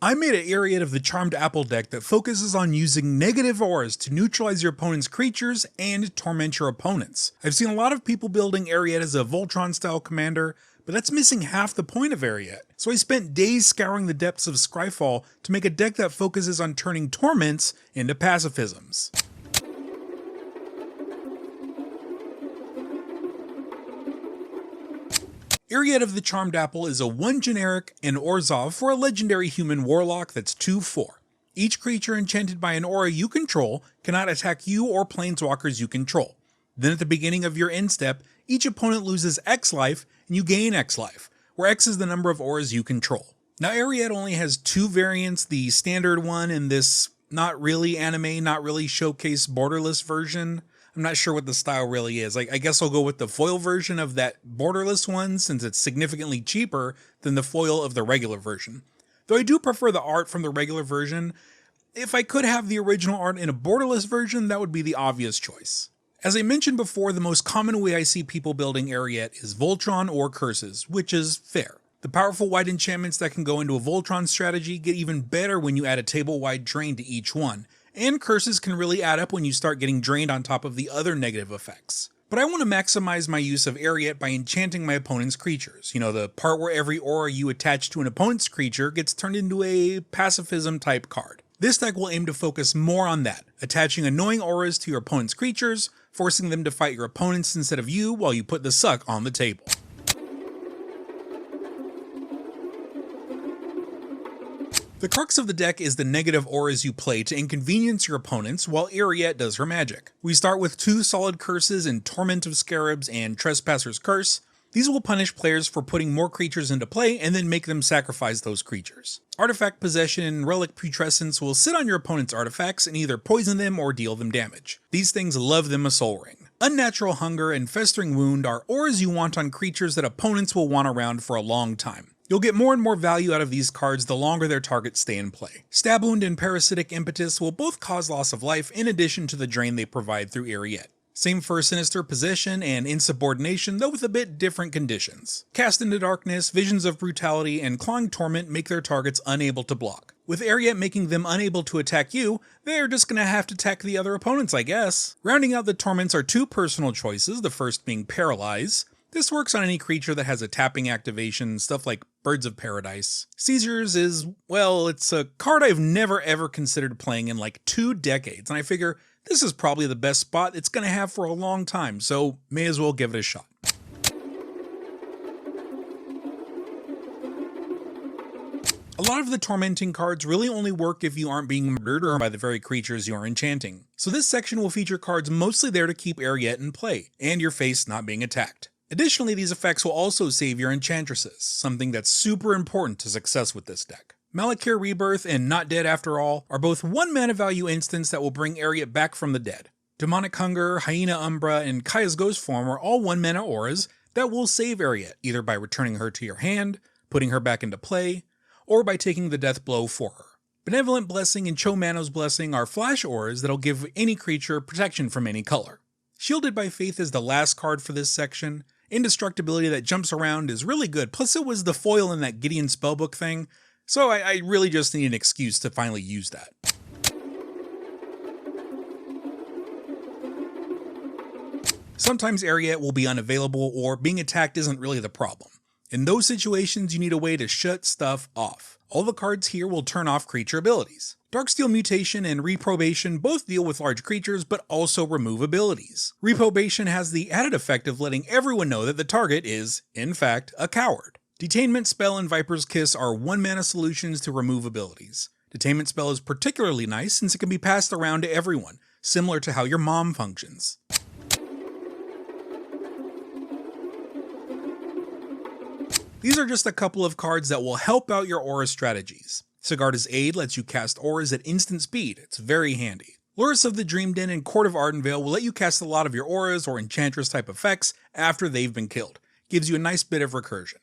I made an Eriette of the Charmed Apple deck that focuses on using negative auras to neutralize your opponent's creatures and torment your opponents. I've seen a lot of people building Eriette as a Voltron style commander, but that's missing half the point of Eriette. So I spent days scouring the depths of Scryfall to make a deck that focuses on turning torments into pacifisms. Eriette of the Charmed Apple is a 1 generic and Orzhov for a legendary human warlock that's 2/4. Each creature enchanted by an aura you control cannot attack you or planeswalkers you control. Then at the beginning of your end step, each opponent loses X life and you gain X life, where X is the number of auras you control. Now Eriette only has 2 variants, the standard one and this not really anime, not really showcase borderless version. I'm not sure what the style really is. I guess I'll go with the foil version of that borderless one since it's significantly cheaper than the foil of the regular version. Though I do prefer the art from the regular version, if I could have the original art in a borderless version, that would be the obvious choice. As I mentioned before, the most common way I see people building Eriette is Voltron or curses, which is fair. The powerful white enchantments that can go into a Voltron strategy get even better when you add a table-wide drain to each one, and curses can really add up when you start getting drained on top of the other negative effects. But I want to maximize my use of Eriette by enchanting my opponent's creatures. You know, the part where every aura you attach to an opponent's creature gets turned into a pacifism type card. This deck will aim to focus more on that, attaching annoying auras to your opponent's creatures, forcing them to fight your opponents instead of you while you put the suck on the table. The crux of the deck is the negative auras you play to inconvenience your opponents while Eriette does her magic. We start with 2 solid curses in Torment of Scarabs and Trespasser's Curse. These will punish players for putting more creatures into play and then make them sacrifice those creatures. Artifact Possession and Relic Putrescence will sit on your opponent's artifacts and either poison them or deal them damage. These things love them a Soul Ring. Unnatural Hunger and Festering Wound are auras you want on creatures that opponents will want around for a long time. You'll get more and more value out of these cards the longer their targets stay in play. Stab Wound and Parasitic Impetus will both cause loss of life in addition to the drain they provide through Eriette. Same for Sinister Possession and Insubordination, though with a bit different conditions. Cast into Darkness, Visions of Brutality, and Clawing Torment make their targets unable to block. With Eriette making them unable to attack you, they're just gonna have to attack the other opponents, I guess. Rounding out the torments are 2 personal choices, the first being Paralyze. This works on any creature that has a tapping activation, stuff like Birds of Paradise. Seizures is, well, it's a card I've never ever considered playing in like 2 decades, and I figure this is probably the best spot it's gonna have for a long time, so may as well give it a shot. A lot of the tormenting cards really only work if you aren't being murdered by the very creatures you are enchanting. So this section will feature cards mostly there to keep Eriette in play, and your face not being attacked. Additionally, these effects will also save your enchantresses, something that's super important to success with this deck. Malakir Rebirth and Not Dead After All are both 1 mana value instants that will bring Eriette back from the dead. Demonic Hunger, Hyena Umbra, and Kaya's Ghost Form are all 1 mana auras that will save Eriette, either by returning her to your hand, putting her back into play, or by taking the death blow for her. Benevolent Blessing and Chomano's Blessing are flash auras that'll give any creature protection from any color. Shielded by Faith is the last card for this section. Indestructibility that jumps around is really good, plus it was the foil in that Gideon spellbook thing, so I really just need an excuse to finally use that. Sometimes Eriette will be unavailable or being attacked isn't really the problem. In those situations you need a way to shut stuff off. All the cards here will turn off creature abilities. Darksteel Mutation and Reprobation both deal with large creatures but also remove abilities. Reprobation has the added effect of letting everyone know that the target is, in fact, a coward. Detainment Spell and Viper's Kiss are 1 mana solutions to remove abilities. Detainment Spell is particularly nice since it can be passed around to everyone, similar to how your mom functions. These are just a couple of cards that will help out your aura strategies. Sigarda's Aid lets you cast auras at instant speed, it's very handy. Lurrus of the Dream Den and Court of Ardenvale will let you cast a lot of your auras or enchantress type effects after they've been killed. Gives you a nice bit of recursion.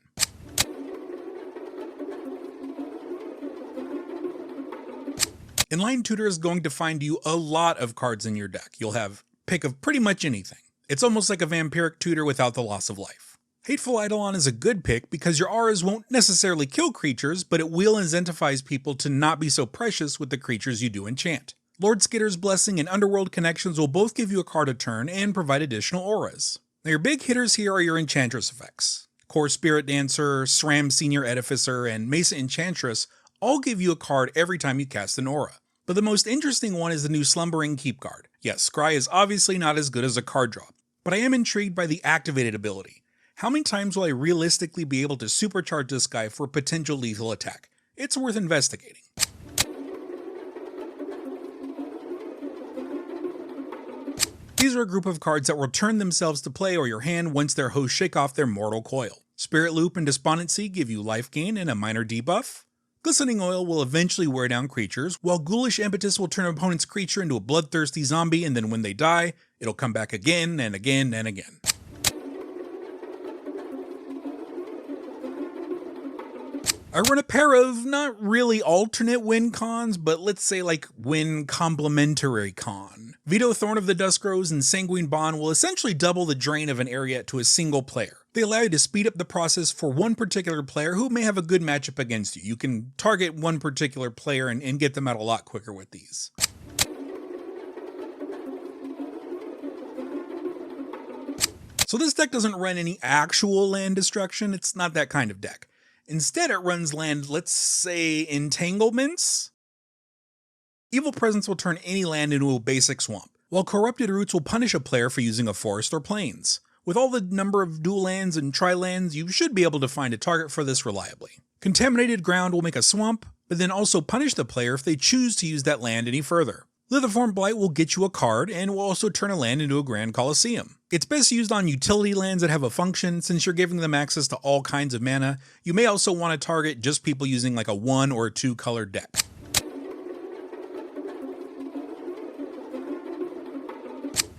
Inline Tutor is going to find you a lot of cards in your deck. You'll have pick of pretty much anything. It's almost like a Vampiric Tutor without the loss of life. Hateful Eidolon is a good pick because your auras won't necessarily kill creatures, but it will incentivize people to not be so precious with the creatures you do enchant. Lord Skitter's Blessing and Underworld Connections will both give you a card a turn and provide additional auras. Now your big hitters here are your Enchantress effects. Core Spirit Dancer, SRAM Senior Edificer, and Mesa Enchantress all give you a card every time you cast an aura. But the most interesting one is the new Slumbering Keep card. Yes, Scry is obviously not as good as a card drop, but I am intrigued by the activated ability. How many times will I realistically be able to supercharge this guy for a potential lethal attack? It's worth investigating. These are a group of cards that will return themselves to play or your hand once their hosts shake off their mortal coil. Spirit Loop and Despondency give you life gain and a minor debuff. Glistening Oil will eventually wear down creatures, while Ghoulish Impetus will turn an opponent's creature into a bloodthirsty zombie, and then when they die, it'll come back again and again and again. I run a pair of not really alternate win cons, but let's say like win complementary con. Veto Thorn of the Duskrows and Sanguine Bond will essentially double the drain of an Eriette to a single player. They allow you to speed up the process for one particular player who may have a good matchup against you. You can target one particular player and get them out a lot quicker with these. So this deck doesn't run any actual land destruction, it's not that kind of deck. Instead, it runs land, let's say, entanglements. Evil Presence will turn any land into a basic swamp, while Corrupted Roots will punish a player for using a forest or plains. With all the number of dual lands and tri-lands, you should be able to find a target for this reliably. Contaminated Ground will make a swamp, but then also punish the player if they choose to use that land any further. Lithiform Blight will get you a card and will also turn a land into a Grand Colosseum. It's best used on utility lands that have a function since you're giving them access to all kinds of mana. You may also want to target just people using like a 1 or 2 color deck.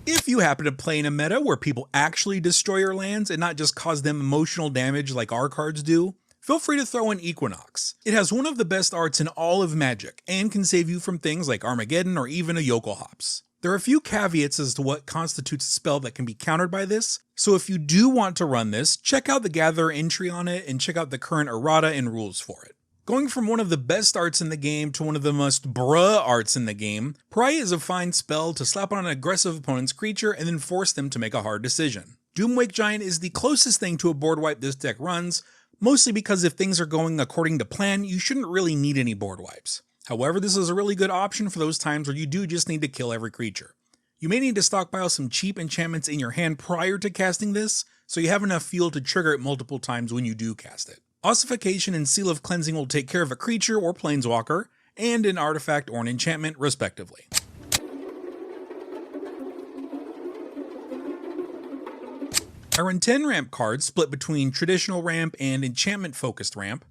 If you happen to play in a meta where people actually destroy your lands and not just cause them emotional damage like our cards do, feel free to throw in Equinox. It has one of the best arts in all of Magic, and can save you from things like Armageddon or even a Yokel Hops. There are a few caveats as to what constitutes a spell that can be countered by this, so if you do want to run this, check out the Gatherer entry on it and check out the current errata and rules for it. Going from one of the best arts in the game to one of the most bruh arts in the game, Pariah is a fine spell to slap on an aggressive opponent's creature and then force them to make a hard decision. Doomwake Giant is the closest thing to a board wipe this deck runs, mostly because if things are going according to plan, you shouldn't really need any board wipes. However, this is a really good option for those times where you do just need to kill every creature. You may need to stockpile some cheap enchantments in your hand prior to casting this, so you have enough fuel to trigger it multiple times when you do cast it. Ossification and Seal of Cleansing will take care of a creature or planeswalker, and an artifact or an enchantment, respectively. I run 10 ramp cards split between traditional ramp and enchantment focused ramp.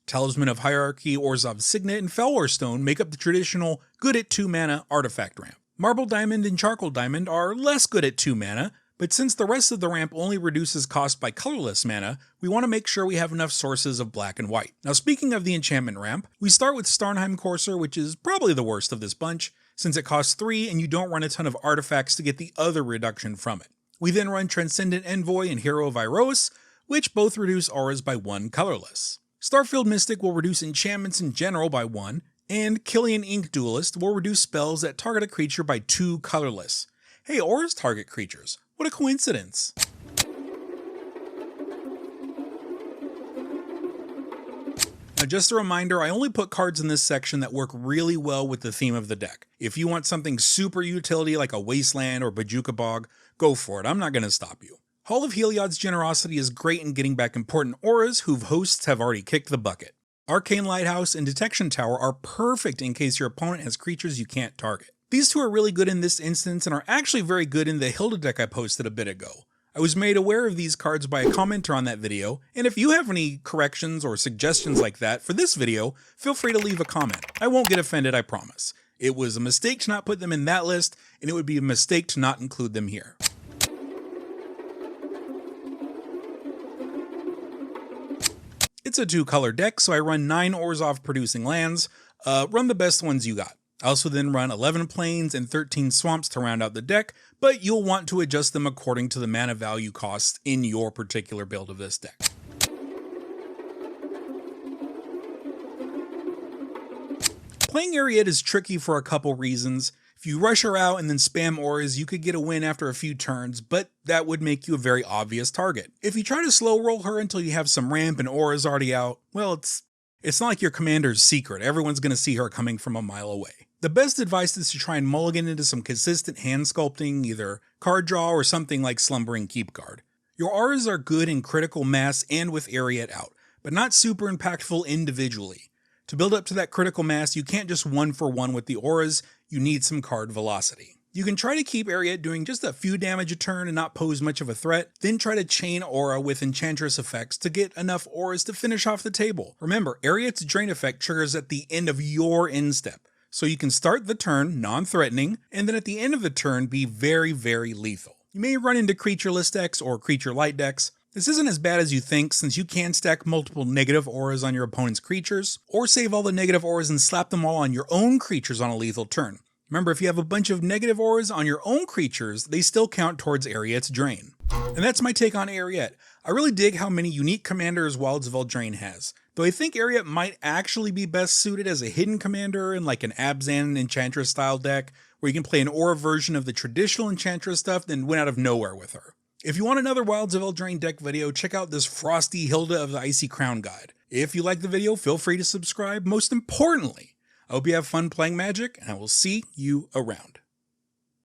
Talisman of Hierarchy, Orzhov's Signet, and Fellwar Stone make up the traditional good at 2 mana artifact ramp. Marble Diamond and Charcoal Diamond are less good at 2 mana, but since the rest of the ramp only reduces cost by colorless mana, we want to make sure we have enough sources of black and white. Now speaking of the enchantment ramp, we start with Starnheim Courser, which is probably the worst of this bunch, since it costs 3 and you don't run a ton of artifacts to get the other reduction from it. We then run Transcendent Envoy and Hero of Iroas, which both reduce auras by 1 colorless. Starfield Mystic will reduce enchantments in general by 1, and Killian Ink Duelist will reduce spells that target a creature by 2 colorless. Hey, auras target creatures. What a coincidence. Now just a reminder, I only put cards in this section that work really well with the theme of the deck. If you want something super utility like a Wasteland or Bojuka Bog, go for it, I'm not going to stop you. Hall of Heliod's Generosity is great in getting back important auras whose hosts have already kicked the bucket. Arcane Lighthouse and Detection Tower are perfect in case your opponent has creatures you can't target. These two are really good in this instance and are actually very good in the Hilda deck I posted a bit ago. I was made aware of these cards by a commenter on that video, and if you have any corrections or suggestions like that for this video, feel free to leave a comment. I won't get offended, I promise. It was a mistake to not put them in that list, and it would be a mistake to not include them here. It's a 2-color deck, so I run 9 Orzhov producing lands. Run the best ones you got. I also then run 11 plains and 13 swamps to round out the deck, but you'll want to adjust them according to the mana value costs in your particular build of this deck. Playing Eriette is tricky for a couple reasons. If you rush her out and then spam auras, you could get a win after a few turns, but that would make you a very obvious target. If you try to slow roll her until you have some ramp and auras already out, well, it's not like your commander's secret. Everyone's going to see her coming from a mile away. The best advice is to try and mulligan into some consistent hand sculpting, either card draw or something like Slumbering Keepguard. Your auras are good in critical mass and with Eriette out, but not super impactful individually. To build up to that critical mass, you can't just 1-for-1 with the auras, you need some card velocity. You can try to keep Eriette doing just a few damage a turn and not pose much of a threat, then try to chain aura with enchantress effects to get enough auras to finish off the table. Remember, Eriette's drain effect triggers at the end of your end step, so you can start the turn non-threatening, and then at the end of the turn be very, very lethal. You may run into creatureless decks or creature light decks. This isn't as bad as you think, since you can stack multiple negative auras on your opponent's creatures, or save all the negative auras and slap them all on your own creatures on a lethal turn. Remember, if you have a bunch of negative auras on your own creatures, they still count towards Eriette's drain. And that's my take on Eriette. I really dig how many unique commanders Wilds of Eldraine has, though I think Eriette might actually be best suited as a hidden commander in like an Abzan Enchantress style deck, where you can play an aura version of the traditional Enchantress stuff, then win out of nowhere with her. If you want another Wilds of Eldraine deck video, check out this Frosty Hilda of the Icy Crown guide. If you like the video, feel free to subscribe. Most importantly, I hope you have fun playing Magic, and I will see you around.